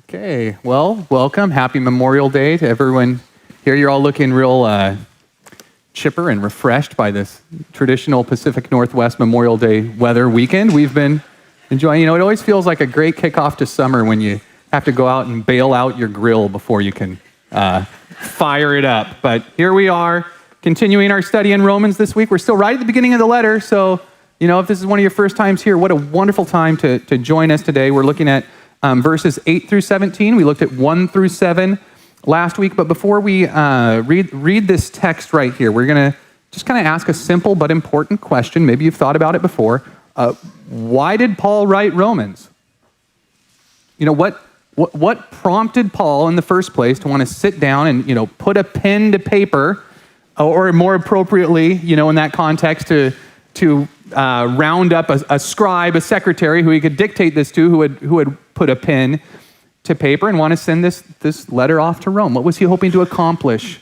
Okay, well, welcome. Happy Memorial Day to everyone here. You're all looking real chipper and refreshed by this traditional Pacific Northwest Memorial Day weather weekend we've been enjoying. You know, it always feels like a great kickoff to summer when you have to go out and bail out your grill before you can fire it up. But here we are, continuing our study in Romans this week. We're still right at the beginning of the letter, so, you know, if this is one of your first times here, what a wonderful time to join us today. We're looking at verses 8 through 17. We looked at 1 through 7 last week, but before we read this text right here, we're going to just kind of ask a simple but important question. Maybe you've thought about it before. Why did Paul write Romans? You know, what prompted Paul in the first place to want to sit down and, you know, put a pen to paper, or more appropriately, you know, in that context, to round up a scribe, a secretary who he could dictate this to, who would put a pen to paper and want to send this letter off to Rome? What was he hoping to accomplish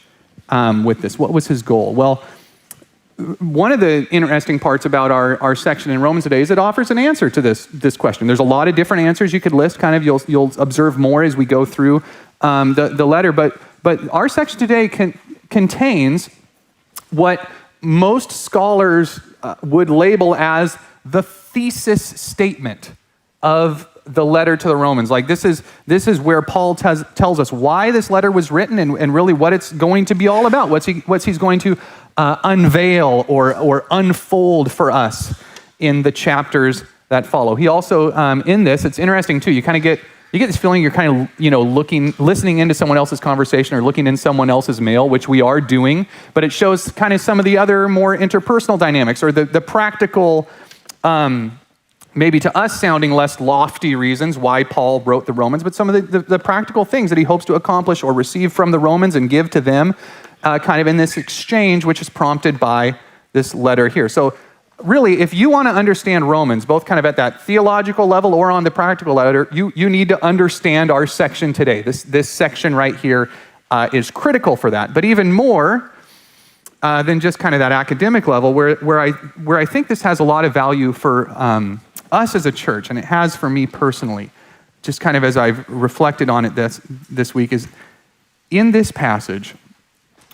with this? What was his goal? Well, one of the interesting parts about our section in Romans today is it offers an answer to this question. There's a lot of different answers you could list. Kind of you'll observe more as we go through the letter. But our section today contains what most scholars would label as the thesis statement of the letter to the Romans. Like this is where Paul tells us why this letter was written and really what it's going to be all about. What's he's going to unveil or unfold for us in the chapters that follow. He also in this, it's interesting too. You get this feeling you're kind of, you know, listening into someone else's conversation or looking in someone else's mail, which we are doing, but it shows kind of some of the other more interpersonal dynamics or the practical, maybe to us sounding less lofty reasons why Paul wrote the Romans, but some of the practical things that he hopes to accomplish or receive from the Romans and give to them kind of in this exchange, which is prompted by this letter here. So really, if you want to understand Romans, both kind of at that theological level or on the practical level, you need to understand our section today. This section right here is critical for that. But even more than just kind of that academic level, where I think this has a lot of value for us as a church, and it has for me personally, just kind of as I've reflected on it this week, is in this passage,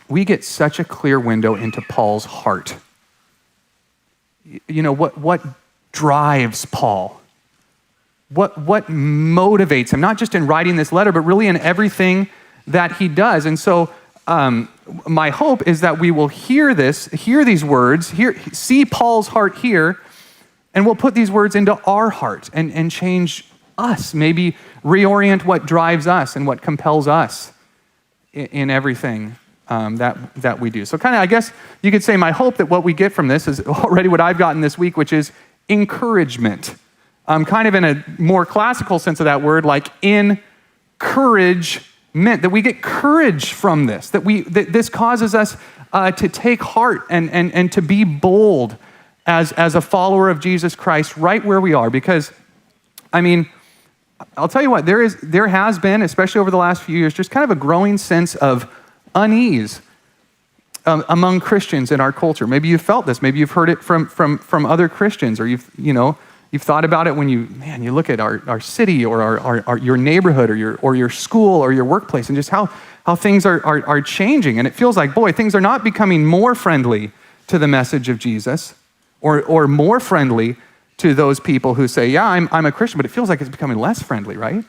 we get such a clear window into Paul's heart. You know, what drives Paul? What motivates him, not just in writing this letter, but really in everything that he does. And so my hope is that we will hear these words, see Paul's heart here, and we'll put these words into our heart and change us, maybe reorient what drives us and what compels us in everything that we do. So kind of, I guess you could say my hope that what we get from this is already what I've gotten this week, which is encouragement. Kind of in a more classical sense of that word, like encouragement, that we get courage from this, that this causes us to take heart and to be bold as a follower of Jesus Christ right where we are. Because, I mean, I'll tell you what, there has been, especially over the last few years, just kind of a growing sense of unease among Christians in our culture. Maybe you've felt this. Maybe you've heard it from other Christians, or you've thought about it when you look at our city or your neighborhood or your school or your workplace, and just how things are changing. And it feels like, boy, things are not becoming more friendly to the message of Jesus or more friendly to those people who say, yeah, I'm a Christian, but it feels like it's becoming less friendly, right?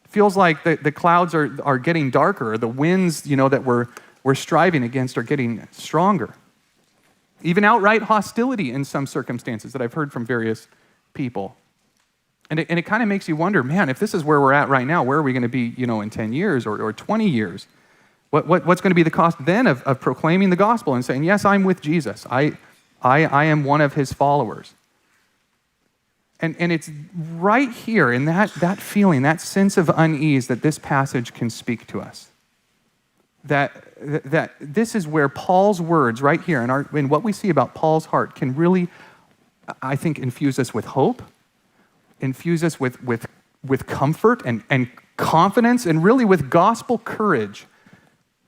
Feels like the clouds are getting darker. The winds, that we're striving against are getting stronger. Even outright hostility in some circumstances that I've heard from various people. And it kind of makes you wonder, man, if this is where we're at right now, where are we going to be, in 10 years or 20 years? What's going to be the cost then of proclaiming the gospel and saying, yes, I'm with Jesus. I am one of his followers. And it's right here in that feeling, that sense of unease that this passage can speak to us. That this is where Paul's words right here in what we see about Paul's heart can really, I think, infuse us with hope, infuse us with comfort and confidence, and really with gospel courage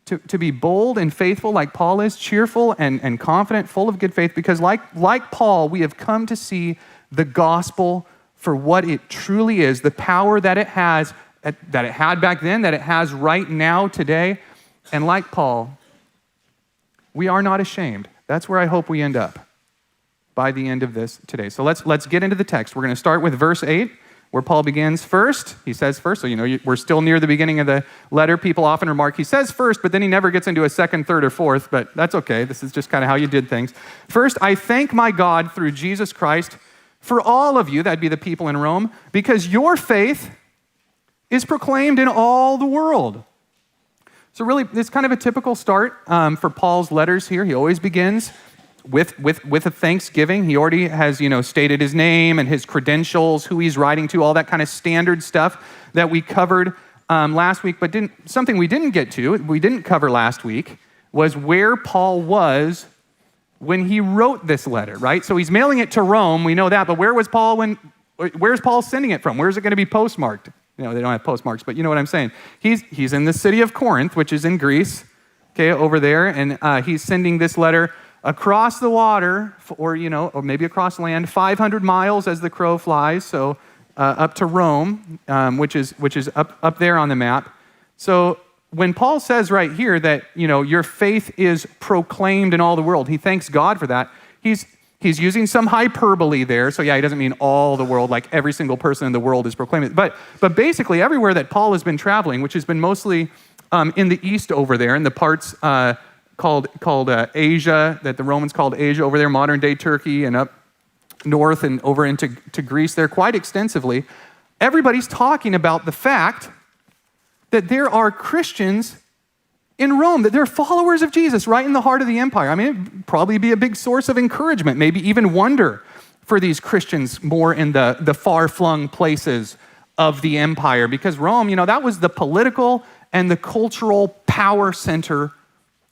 to be bold and faithful like Paul is, cheerful and confident, full of good faith, because like Paul, we have come to see the gospel for what it truly is, the power that it has that it had back then, that it has right now, today. And like Paul, we are not ashamed. That's where I hope we end up by the end of this today. So let's get into the text. We're going to start with verse 8, where Paul begins first. He says first, so we're still near the beginning of the letter. People often remark, he says first, but then he never gets into a second, third, or fourth, but that's okay. This is just kind of how you did things. First, I thank my God through Jesus Christ for all of you, that'd be the people in Rome, because your faith is proclaimed in all the world. So really, it's kind of a typical start for Paul's letters here. He always begins with a thanksgiving. He already has, stated his name and his credentials, who he's writing to, all that kind of standard stuff that we covered last week, but something we didn't cover last week was where Paul was when he wrote this letter, right? So he's mailing it to Rome, we know that, but where's Paul sending it from? Where's it going to be postmarked? They don't have postmarks, but you know what I'm saying. He's in the city of Corinth, which is in Greece, okay, over there, and he's sending this letter across the water, or maybe across land, 500 miles as the crow flies, so up to Rome, which is up there on the map. So when Paul says right here that your faith is proclaimed in all the world, he thanks God for that. He's using some hyperbole there. So he doesn't mean all the world, like every single person in the world is proclaiming it. But basically everywhere that Paul has been traveling, which has been mostly in the east over there, in the parts called Asia, that the Romans called Asia over there, modern day Turkey, and up north and over into Greece there quite extensively, everybody's talking about the fact that there are Christians in Rome, that they're followers of Jesus right in the heart of the empire. I mean, it'd probably be a big source of encouragement, maybe even wonder for these Christians more in the far-flung places of the empire, because Rome, that was the political and the cultural power center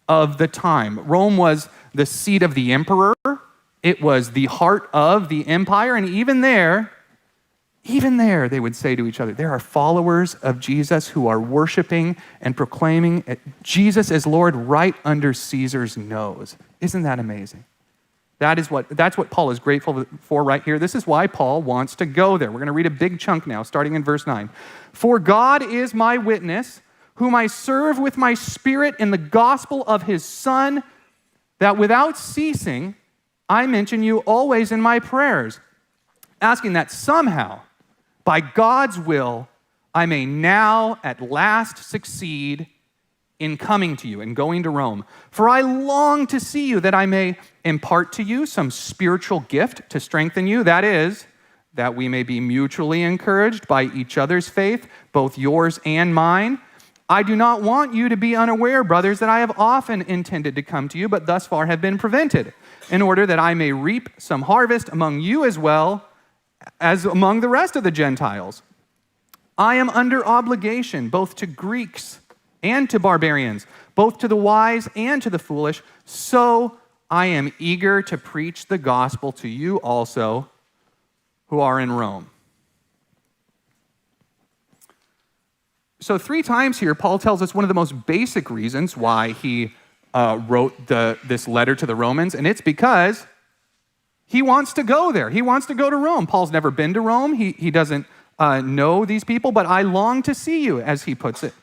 of the time. Rome was the seat of the emperor. It was the heart of the empire, and even there, they would say to each other, there are followers of Jesus who are worshiping and proclaiming Jesus as Lord right under Caesar's nose. Isn't that amazing? That's what Paul is grateful for right here. This is why Paul wants to go there. We're going to read a big chunk now, starting in verse 9. For God is my witness, whom I serve with my spirit in the gospel of his Son, that without ceasing I mention you always in my prayers, asking that somehow, by God's will, I may now at last succeed in coming to you and going to Rome. For I long to see you, that I may impart to you some spiritual gift to strengthen you. That is, that we may be mutually encouraged by each other's faith, both yours and mine. I do not want you to be unaware, brothers, that I have often intended to come to you, but thus far have been prevented, in order that I may reap some harvest among you as well as among the rest of the Gentiles. I am under obligation both to Greeks and to barbarians, both to the wise and to the foolish. So I am eager to preach the gospel to you also who are in Rome. So 3 times here, Paul tells us one of the most basic reasons why he wrote this letter to the Romans, and it's because he wants to go there. He wants to go to Rome. Paul's never been to Rome. He doesn't know these people, but I long to see you, as he puts it.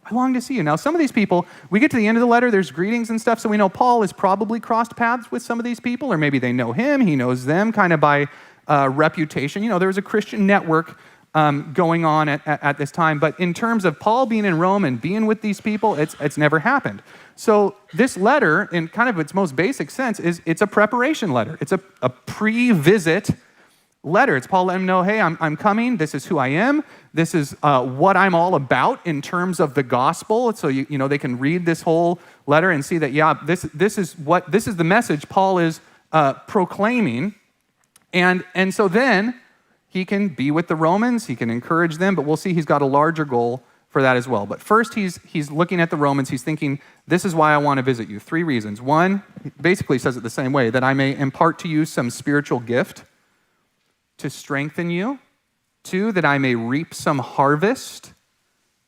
I long to see you. Now, some of these people, we get to the end of the letter, there's greetings and stuff, so we know Paul has probably crossed paths with some of these people, or maybe they know him, he knows them kind of by reputation. There was a Christian network going on at this time, but in terms of Paul being in Rome and being with these people, it's never happened. So this letter, in kind of its most basic sense, it's a preparation letter. It's a pre-visit letter. It's Paul letting him know, hey, I'm coming. This is who I am. This is what I'm all about in terms of the gospel. So they can read this whole letter and see that this is the message Paul is proclaiming, and so then he can be with the Romans. He can encourage them, but we'll see he's got a larger goal for that as well. But first, he's looking at the Romans. He's thinking, this is why I want to visit you. 3 reasons. 1, he basically says it the same way, that I may impart to you some spiritual gift to strengthen you. 2, that I may reap some harvest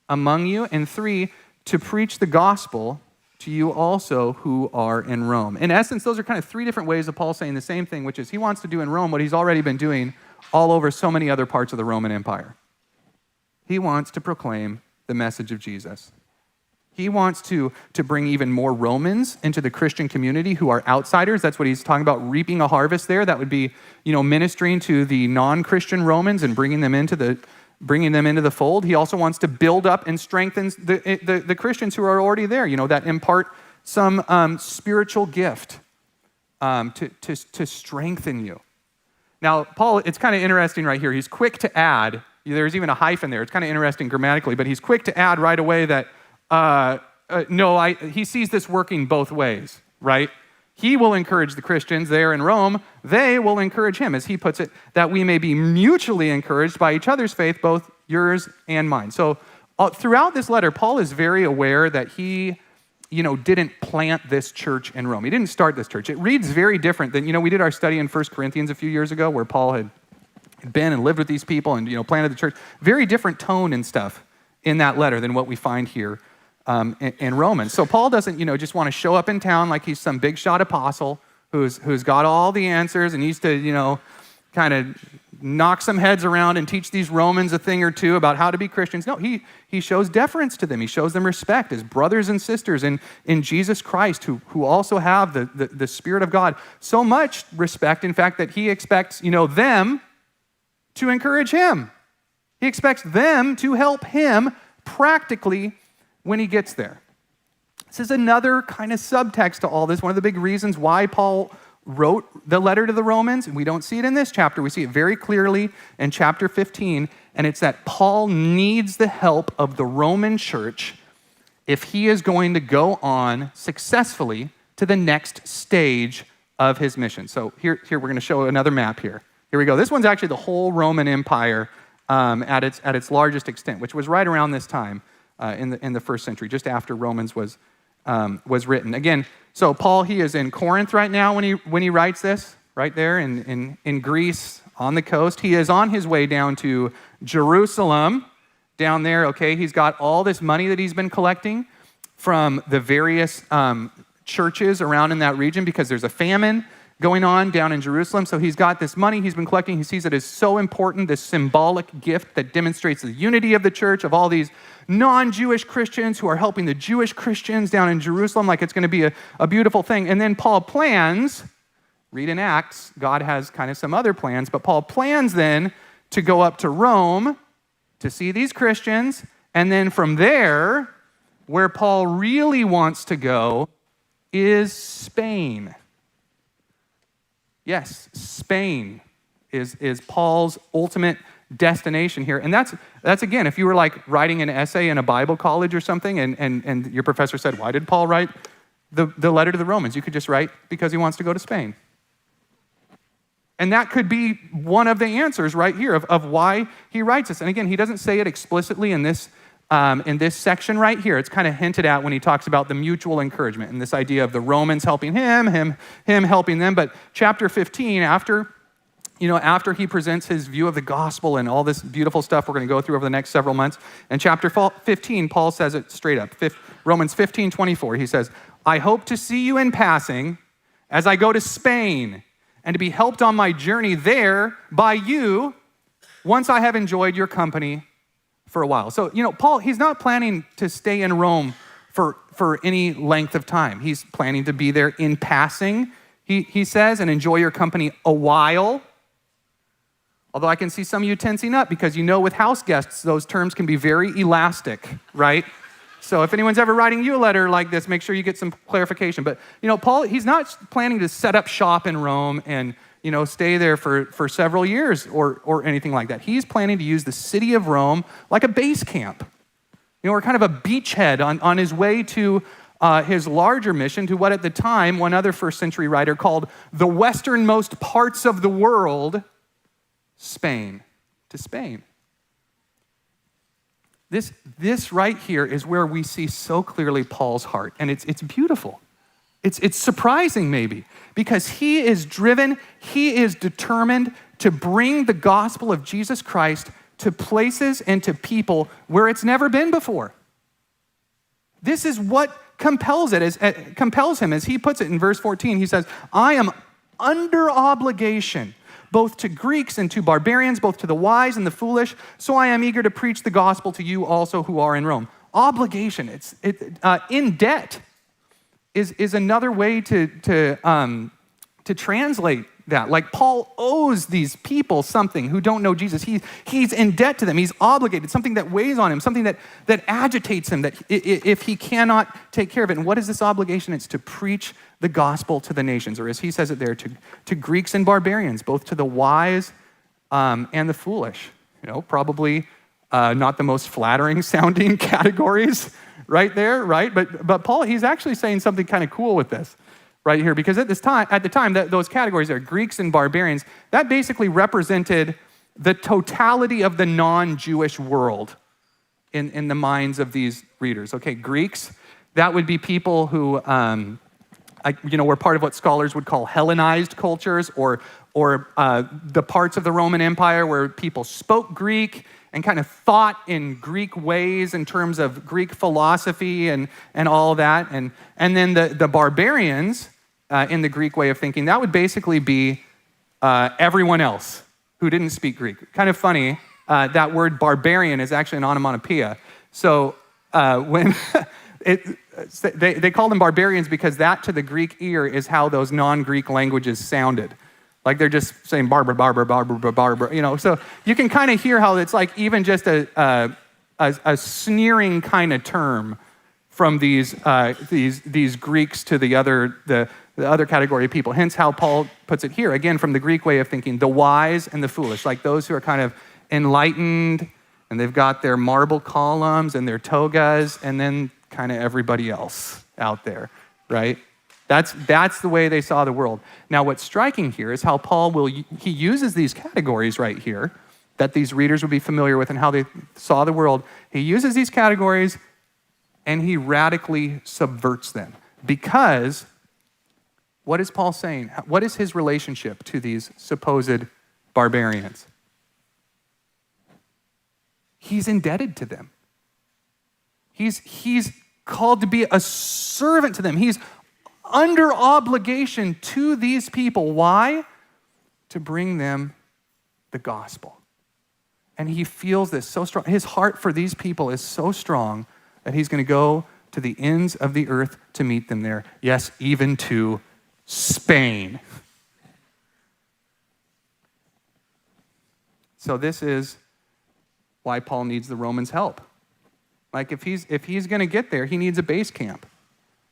among you. And 3, to preach the gospel to you also who are in Rome. In essence, those are kind of 3 different ways of Paul saying the same thing, which is he wants to do in Rome what he's already been doing all over so many other parts of the Roman Empire. He wants to proclaim the message of Jesus. He wants to bring even more Romans into the Christian community who are outsiders. That's what he's talking about, reaping a harvest there. That would be, ministering to the non-Christian Romans and bringing them into the fold. He also wants to build up and strengthen the Christians who are already there, that impart some spiritual gift to strengthen you. Now, Paul, it's kind of interesting right here. He's quick to add, there's even a hyphen there. It's kind of interesting grammatically, but he's quick to add right away that, he sees this working both ways, right? He will encourage the Christians there in Rome. They will encourage him, as he puts it, that we may be mutually encouraged by each other's faith, both yours and mine. So throughout this letter, Paul is very aware that he, didn't plant this church in Rome. He didn't start this church. It reads very different than, we did our study in 1 Corinthians a few years ago where Paul had been and lived with these people and, planted the church. Very different tone and stuff in that letter than what we find here in Romans. So Paul doesn't, just want to show up in town like he's some big shot apostle who's got all the answers and needs to, kind of knock some heads around and teach these Romans a thing or two about how to be Christians. No, he shows deference to them. He shows them respect as brothers and sisters in Jesus Christ who also have the Spirit of God. So much respect, in fact, that he expects, them to encourage him. He expects them to help him practically when he gets there. This is another kind of subtext to all this. One of the big reasons why Paul wrote the letter to the Romans, and we don't see it in this chapter, we see it very clearly in chapter 15, and it's that Paul needs the help of the Roman church if he is going to go on successfully to the next stage of his mission. So here we're going to show another map here. Here we go. This one's actually the whole Roman Empire at its largest extent, which was right around this time in the first century, just after Romans was written. Again, so Paul, he is in Corinth right now when he writes this, right there in Greece on the coast. He is on his way down to Jerusalem down there, okay? He's got all this money that he's been collecting from the various churches around in that region because there's a famine going on down in Jerusalem. So he's got this money he's been collecting. He sees it as so important, this symbolic gift that demonstrates the unity of the church, of all these non-Jewish Christians who are helping the Jewish Christians down in Jerusalem, like it's going to be a beautiful thing. And then Paul plans, read in Acts, God has kind of some other plans, but Paul plans then to go up to Rome to see these Christians, and then from there, where Paul really wants to go is Spain. Yes, Spain is Paul's ultimate destination here. And that's again, if you were like writing an essay in a Bible college or something and your professor said, why did Paul write the letter to the Romans? You could just write, because he wants to go to Spain. And that could be one of the answers right here of why he writes this. And again, he doesn't say it explicitly in this section right here. It's kind of hinted at when he talks about the mutual encouragement and this idea of the Romans helping him helping them. But chapter 15, after he presents his view of the gospel and all this beautiful stuff we're going to go through over the next several months, in chapter 15, Paul says it straight up. Romans 15:24, he says, I hope to see you in passing as I go to Spain and to be helped on my journey there by you once I have enjoyed your company for a while. So, Paul, he's not planning to stay in Rome for any length of time. He's planning to be there in passing, he says, and enjoy your company a while. Although I can see some of you tensing up because with house guests, those terms can be very elastic, right? So if anyone's ever writing you a letter like this, make sure you get some clarification. But, Paul, he's not planning to set up shop in Rome and, stay there for several years or anything like that. He's planning to use the city of Rome like a base camp, or kind of a beachhead on his way to his larger mission, to what at the time one other first century writer called the westernmost parts of the world, Spain. This right here is where we see so clearly Paul's heart, and it's beautiful. It's surprising maybe, because he is determined to bring the gospel of Jesus Christ to places and to people where it's never been before. This is what compels him, as he puts it in verse 14. He says, I am under obligation both to Greeks and to barbarians, both to the wise and the foolish. So I am eager to preach the gospel to you also who are in Rome. Obligation, in debt is another way to translate that. Like Paul owes these people something who don't know Jesus. He's in debt to them. He's obligated, something that weighs on him, something that agitates him, that if he cannot take care of it. And what is this obligation? It's to preach the gospel to the nations, or as he says it there, to Greeks and barbarians, both to the wise and the foolish. Probably not the most flattering sounding categories right there, right? But Paul, he's actually saying something kind of cool with this right here, because at the time, those categories there, Greeks and barbarians, that basically represented the totality of the non-Jewish world in the minds of these readers. Okay, Greeks, that would be people who, were part of what scholars would call Hellenized cultures, or the parts of the Roman Empire where people spoke Greek and kind of thought in Greek ways in terms of Greek philosophy and all that. And then the barbarians in the Greek way of thinking, that would basically be everyone else who didn't speak Greek. Kind of funny, that word barbarian is actually an onomatopoeia. So when they call them barbarians because that to the Greek ear is how those non-Greek languages sounded. Like they're just saying barber, So you can kind of hear how it's like even just a sneering kind of term from these Greeks to the other category of people. Hence how Paul puts it here, again, from the Greek way of thinking, the wise and the foolish, like those who are kind of enlightened and they've got their marble columns and their togas, and then kind of everybody else out there, right? That's the way they saw the world. Now, what's striking here is how Paul he uses these categories right here that these readers would be familiar with and how they saw the world. He uses these categories and he radically subverts them. Because what is Paul saying? What is his relationship to these supposed barbarians? He's indebted to them. He's called to be a servant to them. He's under obligation to these people. Why? To bring them the gospel. And he feels this so strong. His heart for these people is so strong that he's going to go to the ends of the earth to meet them there. Yes, even to Spain. So this is why Paul needs the Romans' help. Like if he's going to get there, he needs a base camp.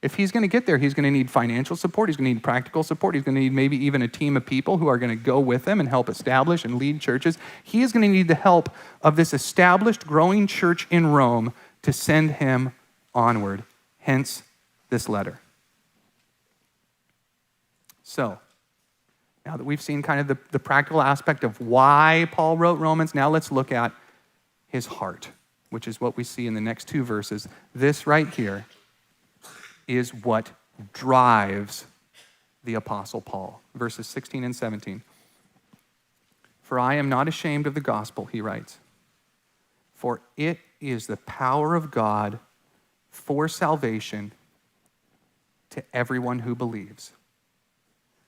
If he's going to get there, he's going to need financial support. He's going to need practical support. He's going to need maybe even a team of people who are going to go with him and help establish and lead churches. He is going to need the help of this established, growing church in Rome to send him onward. Hence this letter. So, now that we've seen kind of the practical aspect of why Paul wrote Romans, now let's look at his heart, which is what we see in the next two verses. This right here is what drives the Apostle Paul. Verses 16 and 17. For I am not ashamed of the gospel, he writes, for it is the power of God for salvation to everyone who believes,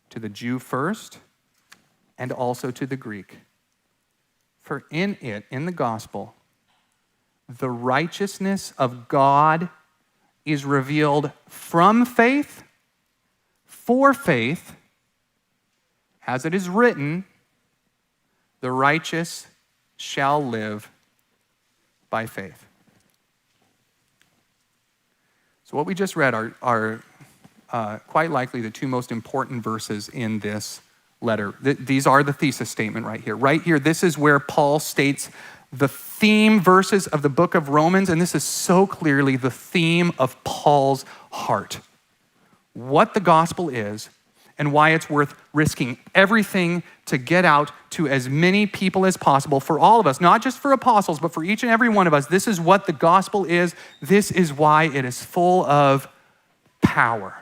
to the Jew first, and also to the Greek. For in it, in the gospel, the righteousness of God is revealed from faith, for faith, as it is written, the righteous shall live by faith. So what we just read are quite likely the two most important verses in this letter. These are the thesis statement right here. Right here, this is where Paul states the theme verses of the book of Romans, and this is so clearly the theme of Paul's heart. What the gospel is and why it's worth risking everything to get out to as many people as possible for all of us, not just for apostles, but for each and every one of us. This is what the gospel is. This is why it is full of power.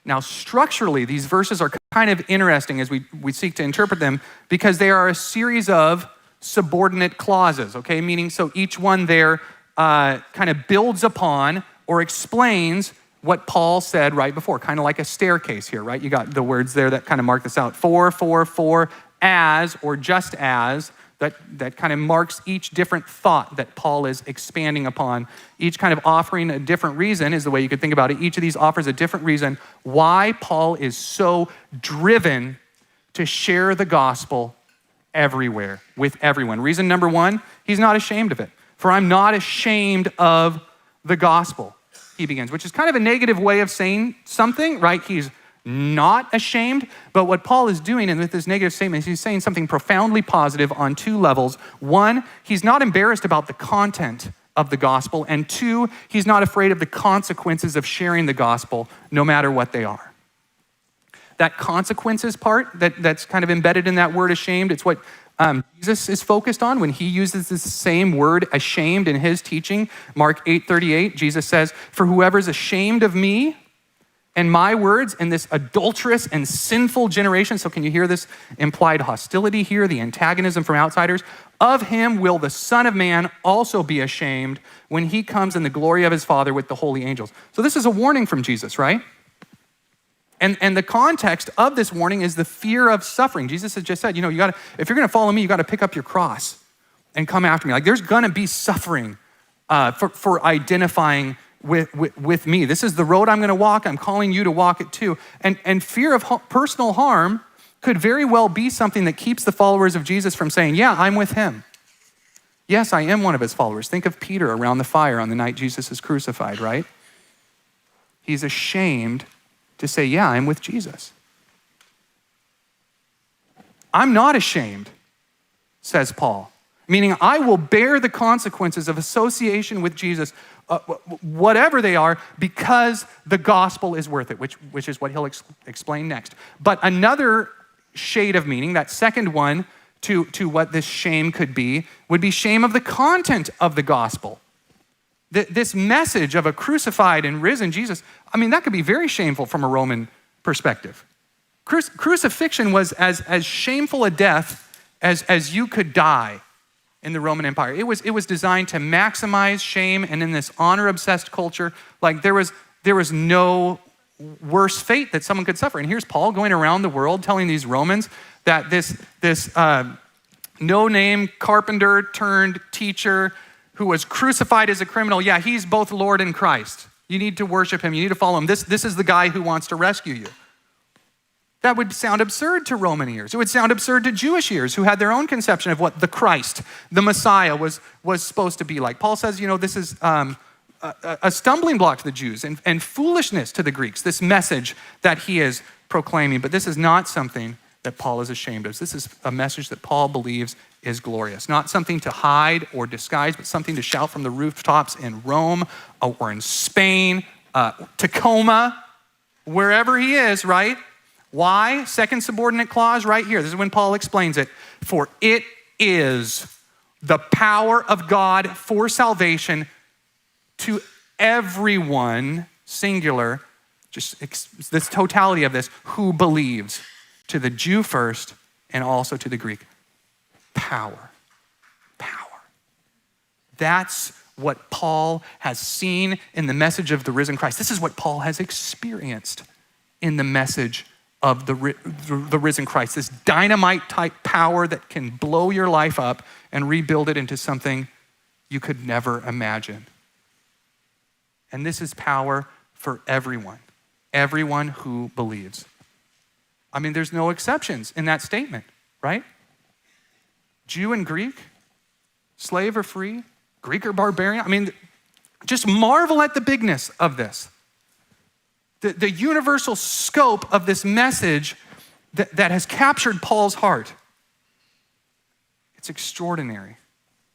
Now, structurally, these verses are kind of interesting as we seek to interpret them because they are a series of subordinate clauses, okay? Meaning, so each one there kind of builds upon or explains what Paul said right before, kind of like a staircase here, right? You got the words there that kind of mark this out. For, as, or just as, that kind of marks each different thought that Paul is expanding upon. Each kind of offering a different reason is the way you could think about it. Each of these offers a different reason why Paul is so driven to share the gospel everywhere with everyone. Reason number one, he's not ashamed of it. For I'm not ashamed of the gospel, he begins, which is kind of a negative way of saying something, right? He's not ashamed, but what Paul is doing and with this negative statement is he's saying something profoundly positive on two levels. One, he's not embarrassed about the content of the gospel, and two, he's not afraid of the consequences of sharing the gospel, no matter what they are. That consequences part that's kind of embedded in that word ashamed, it's what Jesus is focused on when he uses this same word ashamed in his teaching. Mark 8:38, Jesus says, "For whoever's ashamed of me and my words in this adulterous and sinful generation," so can you hear this implied hostility here, the antagonism from outsiders? "Of him will the Son of Man also be ashamed when he comes in the glory of his Father with the holy angels." So this is a warning from Jesus, right? And the context of this warning is the fear of suffering. Jesus has just said, if you're gonna follow me, you gotta pick up your cross and come after me. Like there's gonna be suffering for identifying with me. This is the road I'm gonna walk. I'm calling you to walk it too. And fear of personal harm could very well be something that keeps the followers of Jesus from saying, yeah, I'm with him. Yes, I am one of his followers. Think of Peter around the fire on the night Jesus is crucified, right? He's ashamed to say, yeah, I'm with Jesus. I'm not ashamed, says Paul, meaning I will bear the consequences of association with Jesus, whatever they are, because the gospel is worth it, which is what he'll explain next. But another shade of meaning, that second one to what this shame could be, would be shame of the content of the gospel. This message of a crucified and risen Jesus, that could be very shameful from a Roman perspective. Crucifixion was as shameful a death as you could die in the Roman Empire. It was designed to maximize shame, and in this honor-obsessed culture, like there was no worse fate that someone could suffer. And here's Paul going around the world telling these Romans that this no-name carpenter turned teacher who was crucified as a criminal, yeah, he's both Lord and Christ. You need to worship him. You need to follow him. This is the guy who wants to rescue you. That would sound absurd to Roman ears. It would sound absurd to Jewish ears who had their own conception of what the Christ, the Messiah, was supposed to be like. Paul says, this is a stumbling block to the Jews and foolishness to the Greeks, this message that he is proclaiming. But this is not something that Paul is ashamed of. This is a message that Paul believes is glorious. Not something to hide or disguise, but something to shout from the rooftops in Rome or in Spain, Tacoma, wherever he is, right? Why? Second subordinate clause right here. This is when Paul explains it. For it is the power of God for salvation to everyone, singular, just this totality of this, who believes, to the Jew first and also to the Greek. Power. That's what Paul has seen in the message of the risen Christ. This is what Paul has experienced in the message of the risen Christ. This dynamite type power that can blow your life up and rebuild it into something you could never imagine. And this is power for everyone who believes. There's no exceptions in that statement, right? Jew and Greek, slave or free, Greek or barbarian. Just marvel at the bigness of this. The universal scope of this message that has captured Paul's heart. It's extraordinary.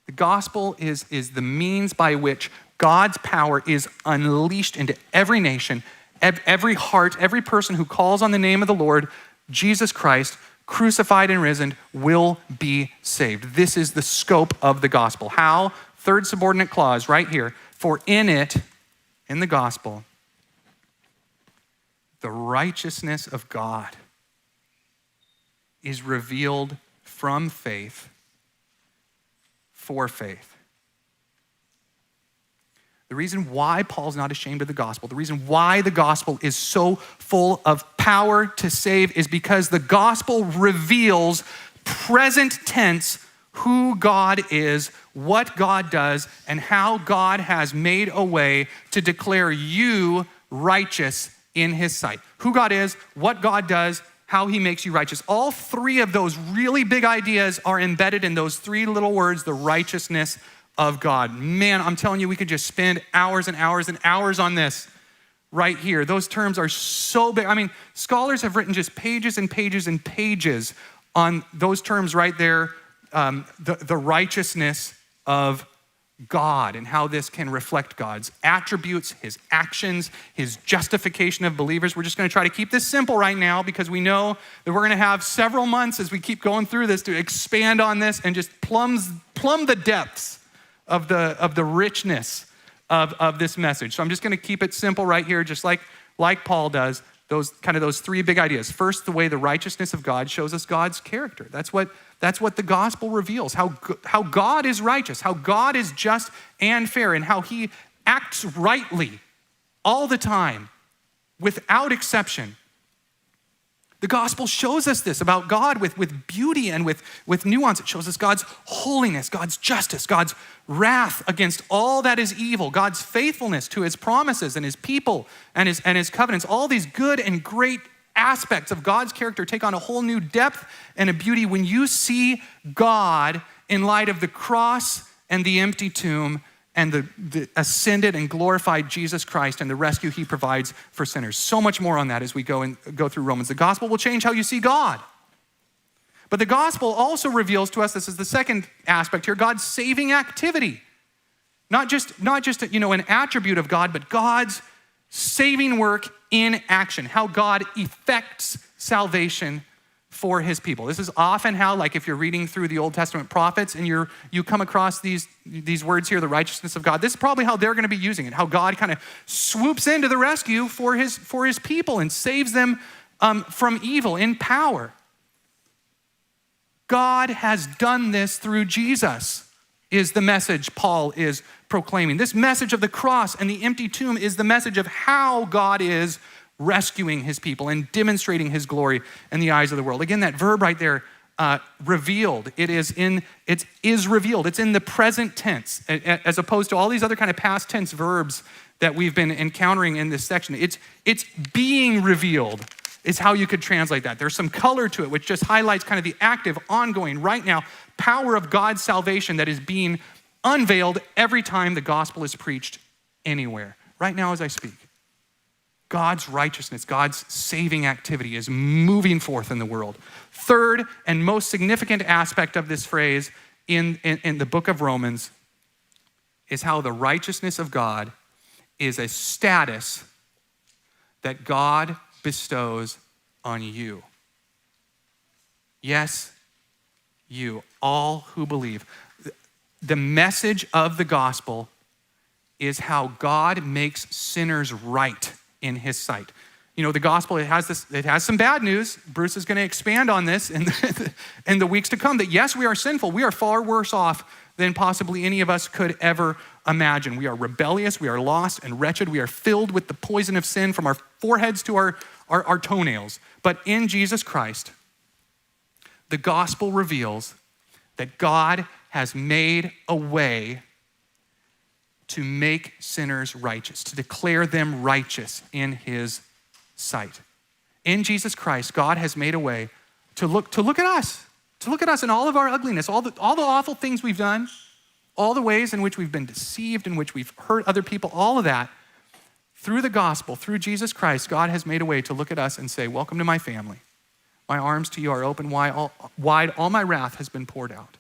The gospel is the means by which God's power is unleashed into every nation, every heart, every person who calls on the name of the Lord, Jesus Christ, crucified and risen, will be saved. This is the scope of the gospel. How? Third subordinate clause right here. For in it, in the gospel, the righteousness of God is revealed from faith for faith. The reason why Paul's not ashamed of the gospel, the reason why the gospel is so full of power to save is because the gospel reveals present tense who God is, what God does, and how God has made a way to declare you righteous in his sight. Who God is, what God does, how he makes you righteous. All three of those really big ideas are embedded in those three little words, the righteousness of God. Man, I'm telling you, we could just spend hours and hours and hours on this right here. Those terms are so big. I mean, scholars have written just pages and pages and pages on those terms right there, the righteousness of God and how this can reflect God's attributes, his actions, his justification of believers. We're just going to try to keep this simple right now because we know that we're going to have several months as we keep going through this to expand on this and just plumb the depths of the richness of this message. So I'm just going to keep it simple right here, just like Paul does, those three big ideas. First, the way the righteousness of God shows us God's character. That's what the gospel reveals, how God is righteous, how God is just and fair, and how he acts rightly all the time, without exception. The gospel shows us this about God with beauty and with nuance. It shows us God's holiness, God's justice, God's wrath against all that is evil, God's faithfulness to his promises and his people and his covenants. All these good and great aspects of God's character take on a whole new depth and a beauty when you see God in light of the cross and the empty tomb and the ascended and glorified Jesus Christ and the rescue he provides for sinners. So much more on that as we go through Romans. The gospel will change how you see God. But the gospel also reveals to us, this is the second aspect here, God's saving activity. Not just an attribute of God, but God's saving work in action, how God effects salvation for his people. This is often how, like if you're reading through the Old Testament prophets and you come across these words here, the righteousness of God, this is probably how they're going to be using it, how God kind of swoops into the rescue for his people and saves them from evil in power. God has done this through Jesus, is the message Paul is proclaiming. This message of the cross and the empty tomb is the message of how God is rescuing his people and demonstrating his glory in the eyes of the world. Again, that verb right there, revealed. It is revealed. It's in the present tense, as opposed to all these other kind of past tense verbs that we've been encountering in this section. It's being revealed is how you could translate that. There's some color to it, which just highlights kind of the active, ongoing, right now, power of God's salvation that is being unveiled every time the gospel is preached anywhere. Right now as I speak. God's righteousness, God's saving activity is moving forth in the world. Third and most significant aspect of this phrase in the book of Romans is how the righteousness of God is a status that God bestows on you. Yes, you, all who believe. The message of the gospel is how God makes sinners right in his sight. You know, the gospel, it has some bad news. Bruce is going to expand on this in the weeks to come, that yes, we are sinful. We are far worse off than possibly any of us could ever imagine. We are rebellious, we are lost and wretched. We are filled with the poison of sin from our foreheads to our toenails. But in Jesus Christ, the gospel reveals that God has made a way to make sinners righteous, to declare them righteous in his sight. In Jesus Christ, God has made a way to look at us in all of our ugliness, all the awful things we've done, all the ways in which we've been deceived, in which we've hurt other people, all of that. Through the gospel, through Jesus Christ, God has made a way to look at us and say, welcome to my family. My arms to you are open wide. All my wrath has been poured out.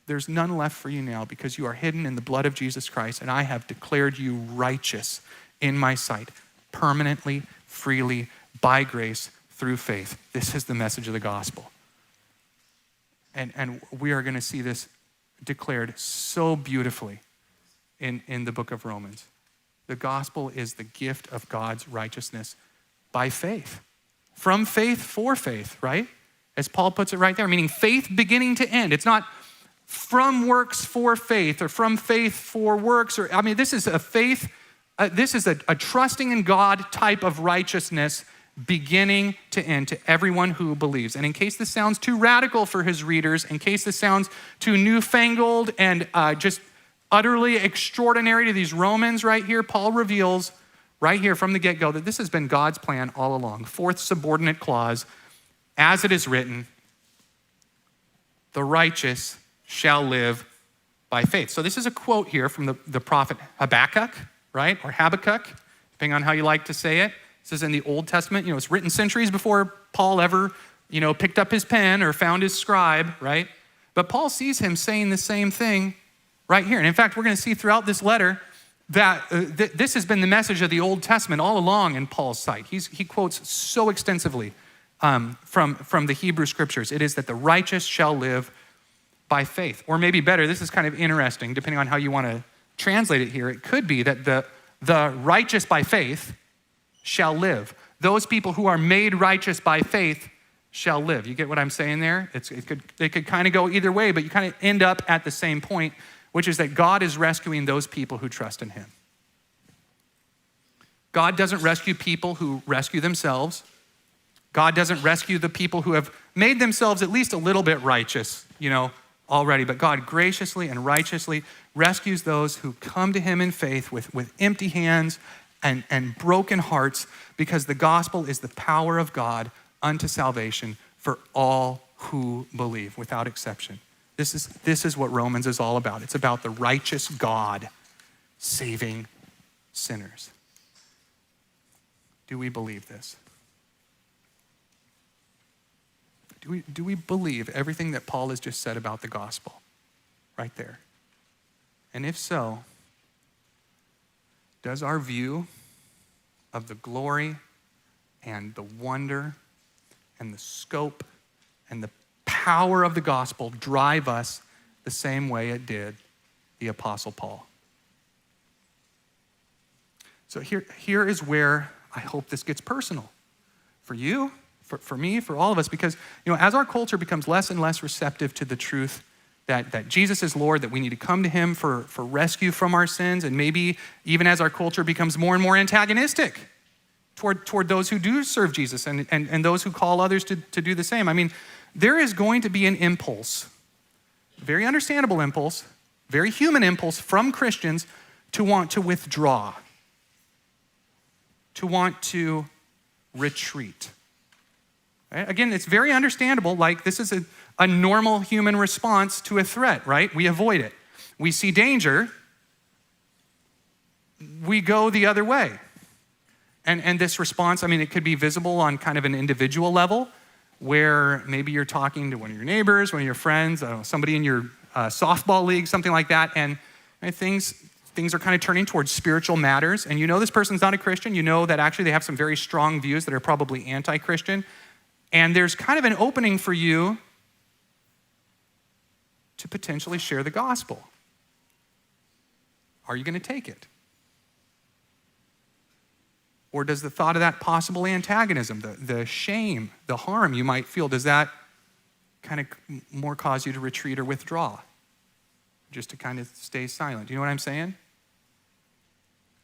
There's none left for you now because you are hidden in the blood of Jesus Christ, and I have declared you righteous in my sight, permanently, freely, by grace, through faith. This is the message of the gospel. And we are going to see this declared so beautifully in the book of Romans. The gospel is the gift of God's righteousness by faith. From faith for faith, right? As Paul puts it right there, meaning faith beginning to end. It's not from works for faith, or from faith for works, or this is a faith, this is a trusting in God type of righteousness beginning to end to everyone who believes. And in case this sounds too radical for his readers, in case this sounds too newfangled and just utterly extraordinary to these Romans right here, Paul reveals right here from the get-go that this has been God's plan all along. Fourth subordinate clause, as it is written, the righteous shall live by faith. So this is a quote here from the prophet Habakkuk, right? Or Habakkuk, depending on how you like to say it. This is in the Old Testament. It's written centuries before Paul ever, picked up his pen or found his scribe, right? But Paul sees him saying the same thing right here. And in fact, we're going to see throughout this letter that this has been the message of the Old Testament all along in Paul's sight. He quotes so extensively from the Hebrew scriptures. It is that the righteous shall live by faith. Or maybe better, this is kind of interesting, depending on how you want to translate it here. It could be that the righteous by faith shall live. Those people who are made righteous by faith shall live. You get what I'm saying there? It could kind of go either way, but you kind of end up at the same point, which is that God is rescuing those people who trust in him. God doesn't rescue people who rescue themselves. God doesn't rescue the people who have made themselves at least a little bit righteous, already. But God graciously and righteously rescues those who come to him in faith with empty hands and broken hearts, because the gospel is the power of God unto salvation for all who believe, without exception. This is what Romans is all about. It's about the righteous God saving sinners. Do we believe this? Do we believe everything that Paul has just said about the gospel right there? And if so, does our view of the glory and the wonder and the scope and the power of the gospel drive us the same way it did the Apostle Paul? So here is where I hope this gets personal for you, for me, for all of us, because as our culture becomes less and less receptive to the truth that Jesus is Lord, that we need to come to him for rescue from our sins, and maybe even as our culture becomes more and more antagonistic toward those who do serve Jesus and those who call others to do the same. There is going to be an impulse, very understandable impulse, very human impulse from Christians to want to withdraw, to want to retreat. Right? Again, it's very understandable. Like, this is a normal human response to a threat, right? We avoid it. We see danger, we go the other way. And this response, it could be visible on kind of an individual level, where maybe you're talking to one of your neighbors, one of your friends, somebody in your softball league, something like that, and things are kind of turning towards spiritual matters, and this person's not a Christian. That actually they have some very strong views that are probably anti-Christian, and there's kind of an opening for you to potentially share the gospel. Are you going to take it? Or does the thought of that possible antagonism, the shame, the harm you might feel, does that kind of more cause you to retreat or withdraw? Just to kind of stay silent. Do you know what I'm saying?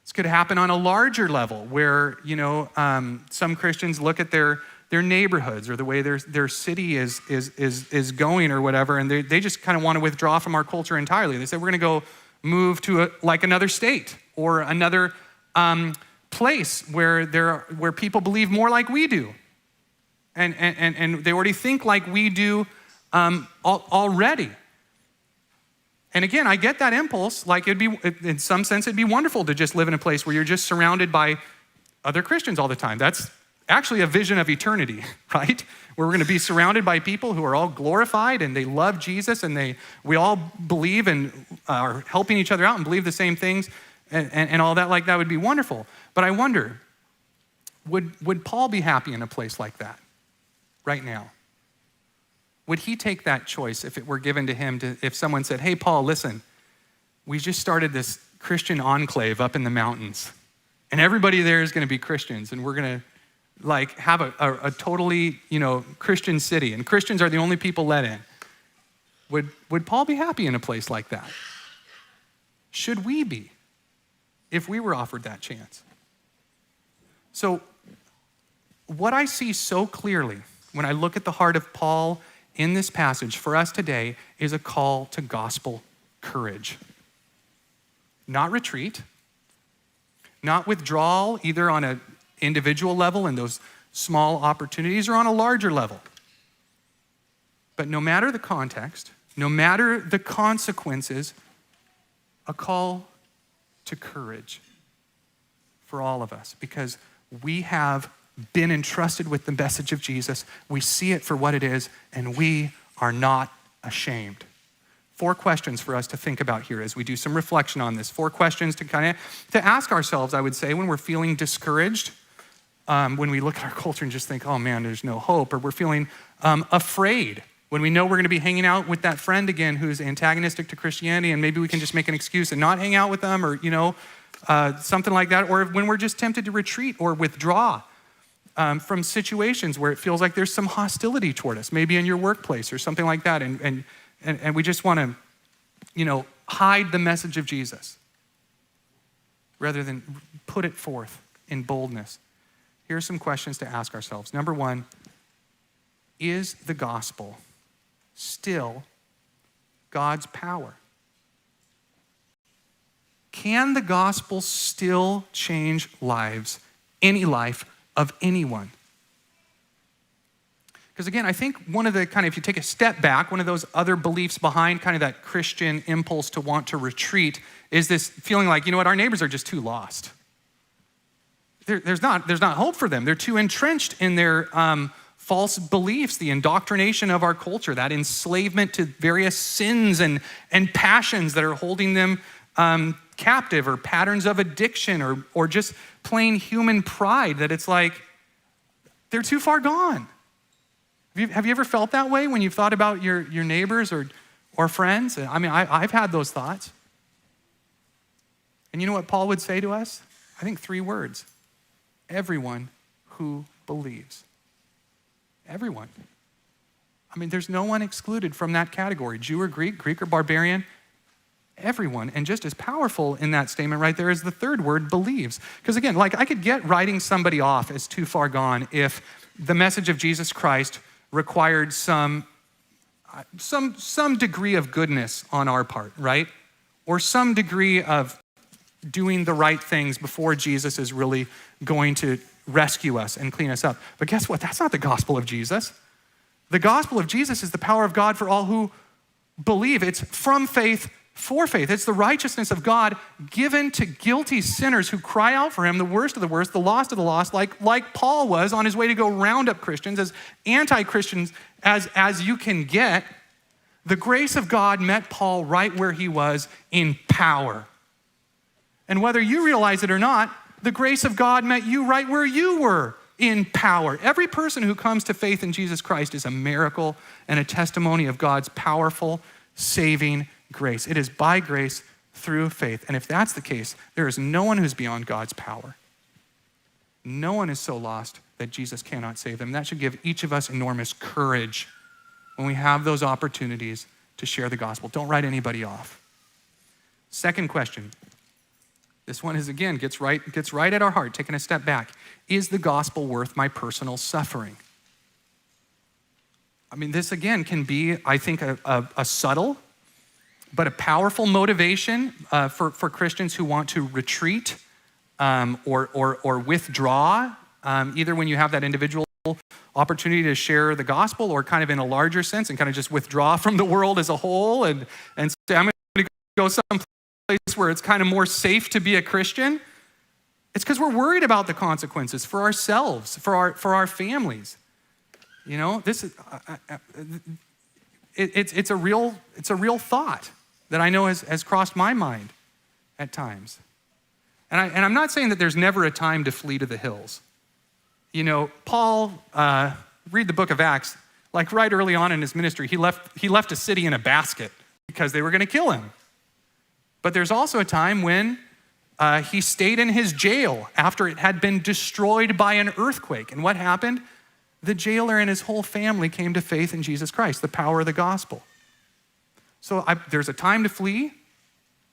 This could happen on a larger level where, some Christians look at their neighborhoods or the way their city is going or whatever, and they just kind of want to withdraw from our culture entirely. They say, we're going to go move to another state or another place where people believe more like we do. And they already think like we do already. And again, I get that impulse. Like, in some sense, it'd be wonderful to just live in a place where you're just surrounded by other Christians all the time. That's actually a vision of eternity, right? Where we're going to be surrounded by people who are all glorified and they love Jesus and we all believe and are helping each other out and believe the same things and all that. Like, that would be wonderful. But I wonder, would Paul be happy in a place like that right now? Would he take that choice if it were given to him, if someone said, hey, Paul, listen, we just started this Christian enclave up in the mountains, and everybody there is going to be Christians, and we're going to have a totally, Christian city, and Christians are the only people let in. Would Paul be happy in a place like that? Should we be, if we were offered that chance? So what I see so clearly when I look at the heart of Paul in this passage for us today is a call to gospel courage. Not retreat, not withdrawal either on an individual level in those small opportunities or on a larger level. But no matter the context, no matter the consequences, a call to courage for all of us, because we have been entrusted with the message of Jesus. We see it for what it is, and we are not ashamed. 4 questions for us to think about here as we do some reflection on this. 4 questions to ask ourselves, I would say, when we're feeling discouraged, when we look at our culture and just think, oh man, there's no hope, or we're feeling afraid, when we know we're going to be hanging out with that friend again who's antagonistic to Christianity, and maybe we can just make an excuse and not hang out with them, or something like that, or when we're just tempted to retreat or withdraw from situations where it feels like there's some hostility toward us, maybe in your workplace or something like that, and we just want to, hide the message of Jesus rather than put it forth in boldness. Here are some questions to ask ourselves. Number 1, is the gospel still God's power? Can the gospel still change lives, any life of anyone? Because again, I think one of the if you take a step back, one of those other beliefs behind kind of that Christian impulse to want to retreat is this feeling like, our neighbors are just too lost. There's not hope for them. They're too entrenched in their false beliefs, the indoctrination of our culture, that enslavement to various sins and passions that are holding them captive, or patterns of addiction, or just plain human pride, that it's like they're too far gone. Have you ever felt that way when you've thought about your neighbors or friends? I mean, I've had those thoughts. And you know what Paul would say to us? I think 3 words. Everyone who believes. Everyone. I mean, there's no one excluded from that category. Jew or Greek, Greek or barbarian, everyone. And just as powerful in that statement right there is the 3rd word, believes. Because again, I could get writing somebody off as too far gone if the message of Jesus Christ required some degree of goodness on our part, right? Or some degree of doing the right things before Jesus is really going to rescue us and clean us up. But guess what? That's not the gospel of Jesus. The gospel of Jesus is the power of God for all who believe. It's from faith for faith. It's the righteousness of God given to guilty sinners who cry out for him, the worst of the worst, the lost of the lost, like Paul was on his way to go round up Christians, as anti-Christians as you can get. The grace of God met Paul right where he was in power. And whether you realize it or not, the grace of God met you right where you were in power. Every person who comes to faith in Jesus Christ is a miracle and a testimony of God's powerful, saving grace. It is by grace through faith. And if that's the case, there is no one who's beyond God's power. No one is so lost that Jesus cannot save them. That should give each of us enormous courage when we have those opportunities to share the gospel. Don't write anybody off. Second question. This one is, again, gets right at our heart, taking a step back. Is the gospel worth my personal suffering? I mean, this again can be, I think, a subtle but a powerful motivation for Christians who want to retreat or withdraw, either when you have that individual opportunity to share the gospel, or kind of in a larger sense and kind of just withdraw from the world as a whole and say, I'm going to go someplace where it's kind of more safe to be a Christian. It's because we're worried about the consequences for ourselves, for our families. This is it's a real thought that I know has crossed my mind at times. And I'm not saying that there's never a time to flee to the hills. Paul, read the book of Acts, like right early on in his ministry, he left a city in a basket because they were going to kill him. But there's also a time when he stayed in his jail after it had been destroyed by an earthquake. And what happened? The jailer and his whole family came to faith in Jesus Christ, the power of the gospel. So there's a time to flee.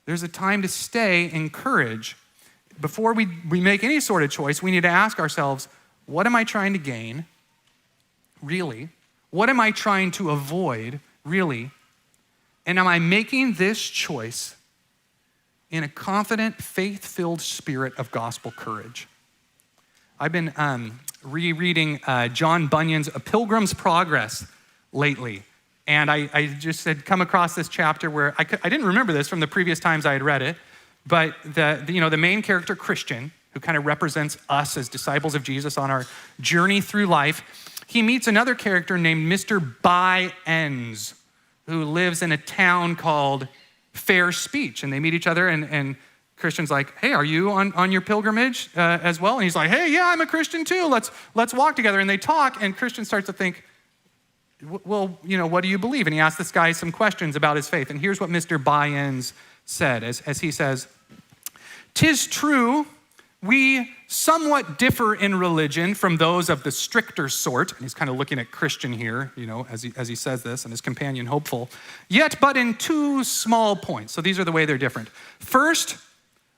There's a time to stay in courage. Before we make any sort of choice, we need to ask ourselves, what am I trying to gain, really? What am I trying to avoid, really? And am I making this choice in a confident, faith-filled spirit of gospel courage? I've been rereading John Bunyan's A Pilgrim's Progress lately. And I just had come across this chapter where I didn't remember this from the previous times I had read it, but the main character, Christian, who kind of represents us as disciples of Jesus on our journey through life, he meets another character named Mr. By-Ends, who lives in a town called Fair Speech. And they meet each other, and Christian's like, hey, are you on your pilgrimage as well? And he's like, hey, yeah, I'm a Christian too. Let's walk together. And they talk, and Christian starts to think, well, what do you believe? And he asks this guy some questions about his faith. And here's what Mr. By-Ends said, as he says, "'Tis true, we somewhat differ in religion from those of the stricter sort." And he's kind of looking at Christian here, as he says this, and his companion Hopeful. "Yet but in two small points." So these are the way they're different. "First,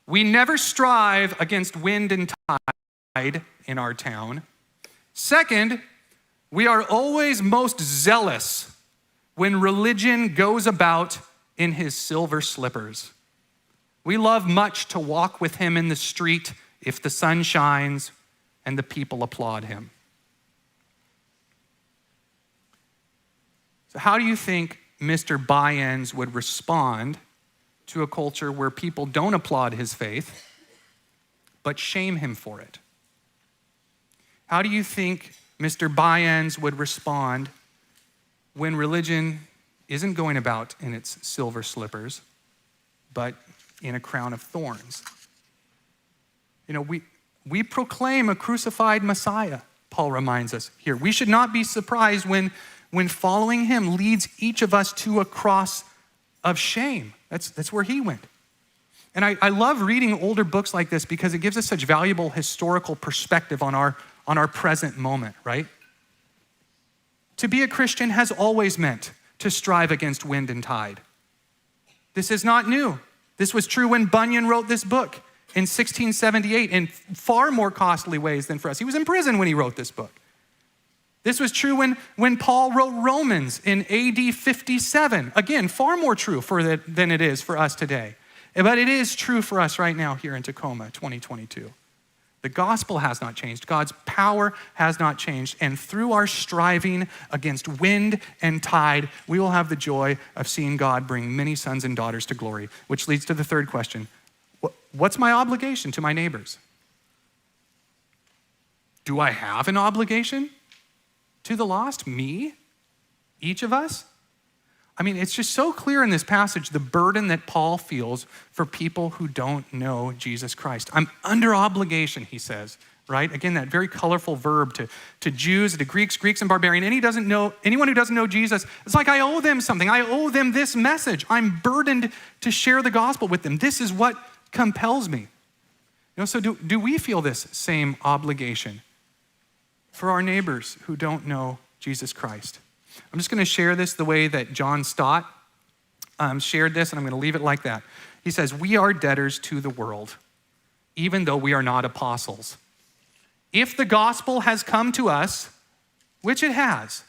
we never strive against wind and tide in our town. Second, we are always most zealous when religion goes about in his silver slippers. We love much to walk with him in the street if the sun shines and the people applaud him." So how do you think Mr. By-Ends would respond to a culture where people don't applaud his faith, but shame him for it? How do you think Mr. By-Ends would respond when religion isn't going about in its silver slippers, but in a crown of thorns? We proclaim a crucified Messiah, Paul reminds us here. We should not be surprised when following him leads each of us to a cross of shame. That's where he went. And I love reading older books like this because it gives us such valuable historical perspective on our present moment, right? To be a Christian has always meant to strive against wind and tide. This is not new. This was true when Bunyan wrote this book in 1678 in far more costly ways than for us. He was in prison when he wrote this book. This was true when Paul wrote Romans in AD 57. Again, far more true than it is for us today. But it is true for us right now here in Tacoma, 2022. The gospel has not changed. God's power has not changed. And through our striving against wind and tide, we will have the joy of seeing God bring many sons and daughters to glory, which leads to the third question. What's my obligation to my neighbors? Do I have an obligation to the lost? Me? Each of us? I mean, it's just so clear in this passage, the burden that Paul feels for people who don't know Jesus Christ. I'm under obligation, he says, right? Again, that very colorful verb to Jews, to Greeks and barbarian. Anyone who doesn't know Jesus, it's like I owe them something. I owe them this message. I'm burdened to share the gospel with them. This is what compels me. So do we feel this same obligation for our neighbors who don't know Jesus Christ? I'm just going to share this the way that John Stott shared this, and I'm going to leave it like that. He says, "We are debtors to the world, even though we are not apostles. If the gospel has come to us, which it has,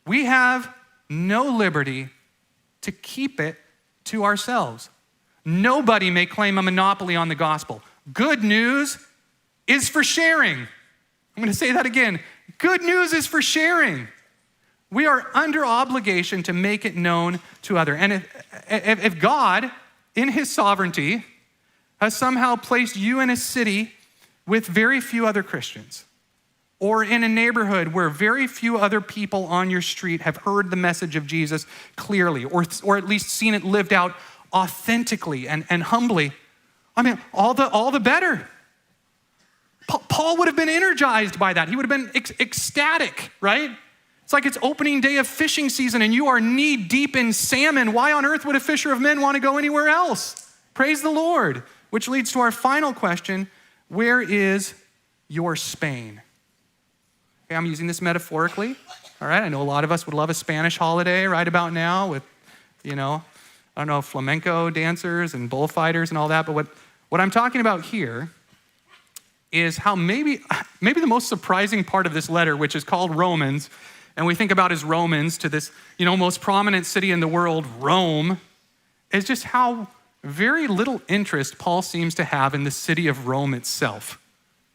we have no liberty to keep it to ourselves. Nobody may claim a monopoly on the gospel. Good news is for sharing." I'm going to say that again. Good news is for sharing. We are under obligation to make it known to others. And if God, in his sovereignty, has somehow placed you in a city with very few other Christians, or in a neighborhood where very few other people on your street have heard the message of Jesus clearly, or at least seen it lived out authentically and humbly, I mean, all the better. Paul would have been energized by that. He would have been ecstatic, right? It's like it's opening day of fishing season and you are knee deep in salmon. Why on earth would a fisher of men want to go anywhere else? Praise the Lord. Which leads to our final question. Where is your Spain? Okay, I'm using this metaphorically. All right, I know a lot of us would love a Spanish holiday right about now with I don't know, flamenco dancers and bullfighters and all that, but what I'm talking about here is how maybe the most surprising part of this letter, which is called Romans, and we think about as Romans to this, most prominent city in the world, Rome, is just how very little interest Paul seems to have in the city of Rome itself,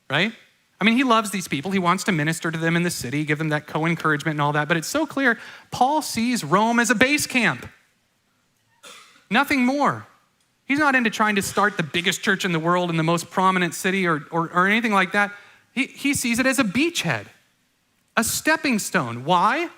right? I mean, he loves these people. He wants to minister to them in the city, give them that co-encouragement and all that, but it's so clear Paul sees Rome as a base camp. Nothing more. He's not into trying to start the biggest church in the world in the most prominent city or anything like that. He sees it as a beachhead, a stepping stone. Why?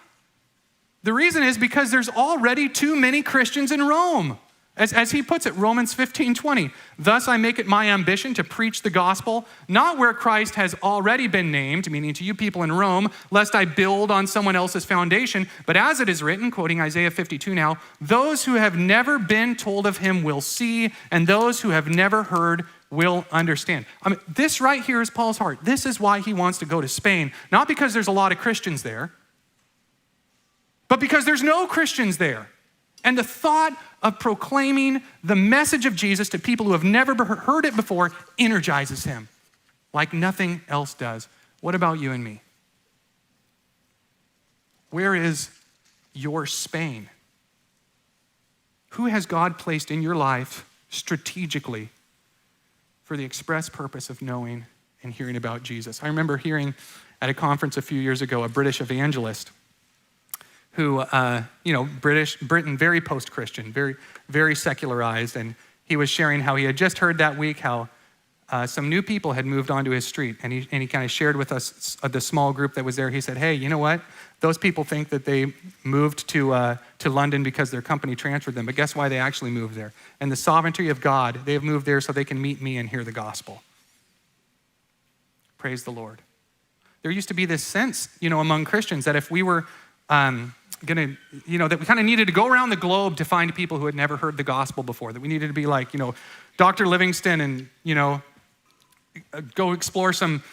The reason is because there's already too many Christians in Rome. As he puts it, Romans 15:20, thus I make it my ambition to preach the gospel, not where Christ has already been named, meaning to you people in Rome, lest I build on someone else's foundation, but as it is written, quoting Isaiah 52 now, those who have never been told of him will see, and those who have never heard will understand. I mean, this right here is Paul's heart. This is why he wants to go to Spain, not because there's a lot of Christians there, but because there's no Christians there. And the thought of proclaiming the message of Jesus to people who have never heard it before energizes him like nothing else does. What about you and me? Where is your Spain? Who has God placed in your life strategically for the express purpose of knowing and hearing about Jesus? I remember hearing at a conference a few years ago a British evangelist who, Britain, very post-Christian, very, very secularized, and he was sharing how he had just heard that week how some new people had moved onto his street, and he kind of shared with us the small group that was there. He said, hey, you know what? Those people think that they moved to London because their company transferred them, but guess why they actually moved there? And the sovereignty of God, they have moved there so they can meet me and hear the gospel. Praise the Lord. There used to be this sense, among Christians that if we were that we kind of needed to go around the globe to find people who had never heard the gospel before, that we needed to be like, Dr. Livingston and, go explore some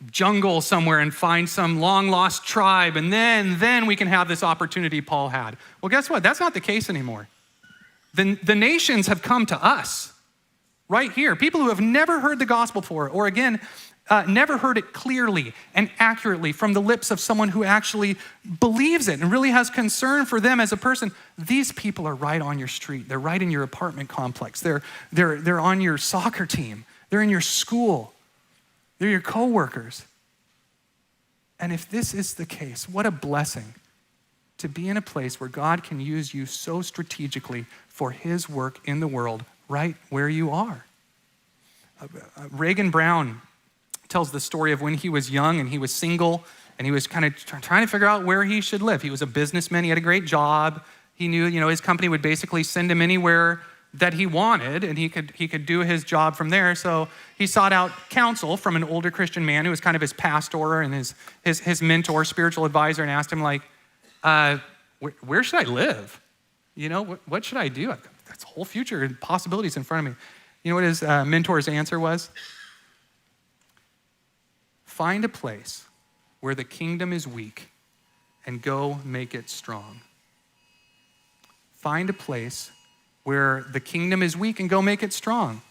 jungle somewhere and find some long lost tribe, and then we can have this opportunity Paul had. Well, guess what? That's not the case anymore. The nations have come to us right here. People who have never heard the gospel before, or again, never heard it clearly and accurately from the lips of someone who actually believes it and really has concern for them as a person. These people are right on your street. They're right in your apartment complex. They're on your soccer team. They're in your school. They're your coworkers. And if this is the case, what a blessing to be in a place where God can use you so strategically for his work in the world right where you are. Reagan Brown tells the story of when he was young and he was single and he was kind of trying to figure out where he should live. He was a businessman. He had a great job. He knew, his company would basically send him anywhere that he wanted, and he could do his job from there. So he sought out counsel from an older Christian man who was kind of his pastor and his mentor, spiritual advisor, and asked him where should I live? What should I do? That's a whole future and possibilities in front of me. You know what his mentor's answer was? Find a place where the kingdom is weak and go make it strong. Find a place where the kingdom is weak and go make it strong.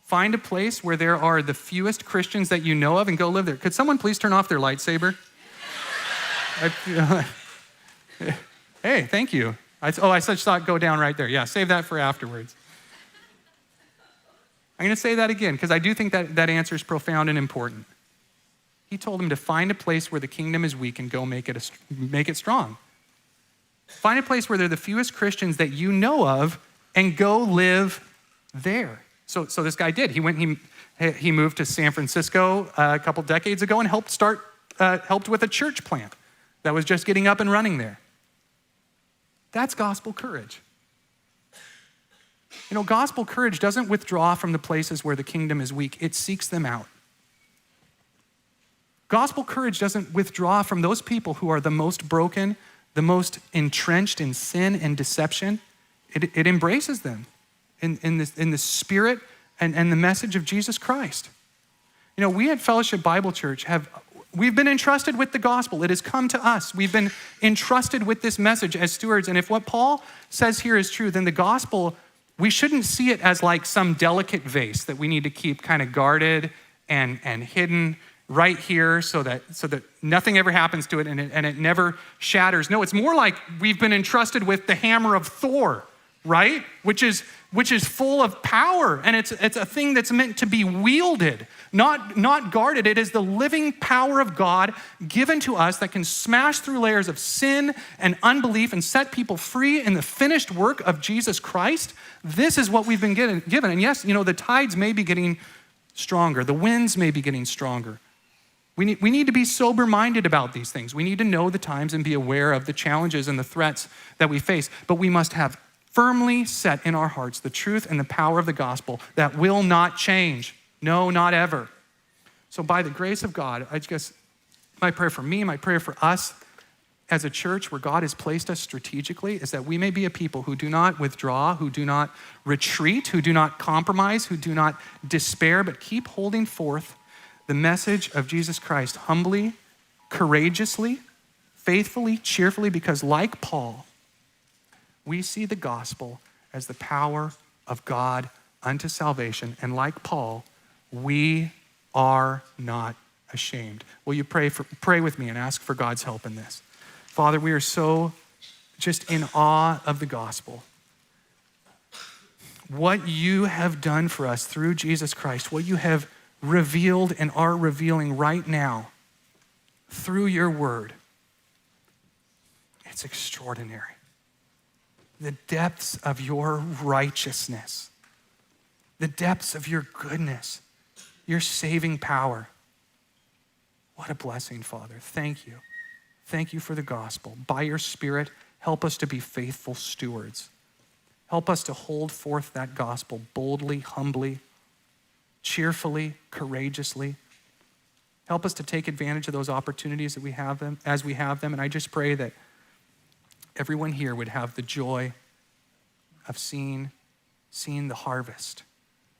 Find a place where there are the fewest Christians that you know of and go live there. Could someone please turn off their lightsaber? Hey, thank you. I just saw it go down right there. Yeah, save that for afterwards. I'm going to say that again because I do think that answer is profound and important. He told him to find a place where the kingdom is weak and go make it strong. Find a place where there are the fewest Christians that you know of and go live there. So this guy did. He moved to San Francisco a couple decades ago and helped with a church plant that was just getting up and running there. That's gospel courage. Gospel courage doesn't withdraw from the places where the kingdom is weak. It seeks them out. Gospel courage doesn't withdraw from those people who are the most broken, the most entrenched in sin and deception. It embraces them in the spirit and the message of Jesus Christ. We at Fellowship Bible Church have We've been entrusted with the gospel. It has come to us. We've been entrusted with this message as stewards. And if what Paul says here is true, then the gospel, we shouldn't see it as like some delicate vase that we need to keep kind of guarded and hidden right here so that nothing ever happens to it and it never shatters. No, it's more like we've been entrusted with the hammer of Thor, right? Which is full of power, and it's a thing that's meant to be wielded, not guarded. It is the living power of God given to us that can smash through layers of sin and unbelief and set people free in the finished work of Jesus Christ. This is what we've been given. And yes, the tides may be getting stronger. The winds may be getting stronger. We need to be sober-minded about these things. We need to know the times and be aware of the challenges and the threats that we face. But we must have firmly set in our hearts the truth and the power of the gospel that will not change. No, not ever. So by the grace of God, I guess my prayer for me, my prayer for us as a church where God has placed us strategically is that we may be a people who do not withdraw, who do not retreat, who do not compromise, who do not despair, but keep holding forth the message of Jesus Christ humbly, courageously, faithfully, cheerfully, because like Paul, we see the gospel as the power of God unto salvation. And like Paul, we are not ashamed. Will you pray with me and ask for God's help in this? Father, we are so just in awe of the gospel. What you have done for us through Jesus Christ, what you have revealed and are revealing right now through your word, it's extraordinary. The depths of your righteousness, the depths of your goodness, your saving power. What a blessing, Father. Thank you. Thank you for the gospel. By your Spirit, help us to be faithful stewards. Help us to hold forth that gospel boldly, humbly, cheerfully, courageously. Help us to take advantage of those opportunities that we have them as we have them. And I just pray that everyone here would have the joy of seeing the harvest,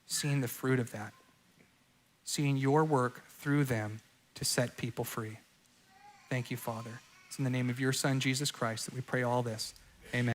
seeing the fruit of that, seeing your work through them to set people free. Thank you, Father. It's in the name of your Son, Jesus Christ, that we pray all this. Amen.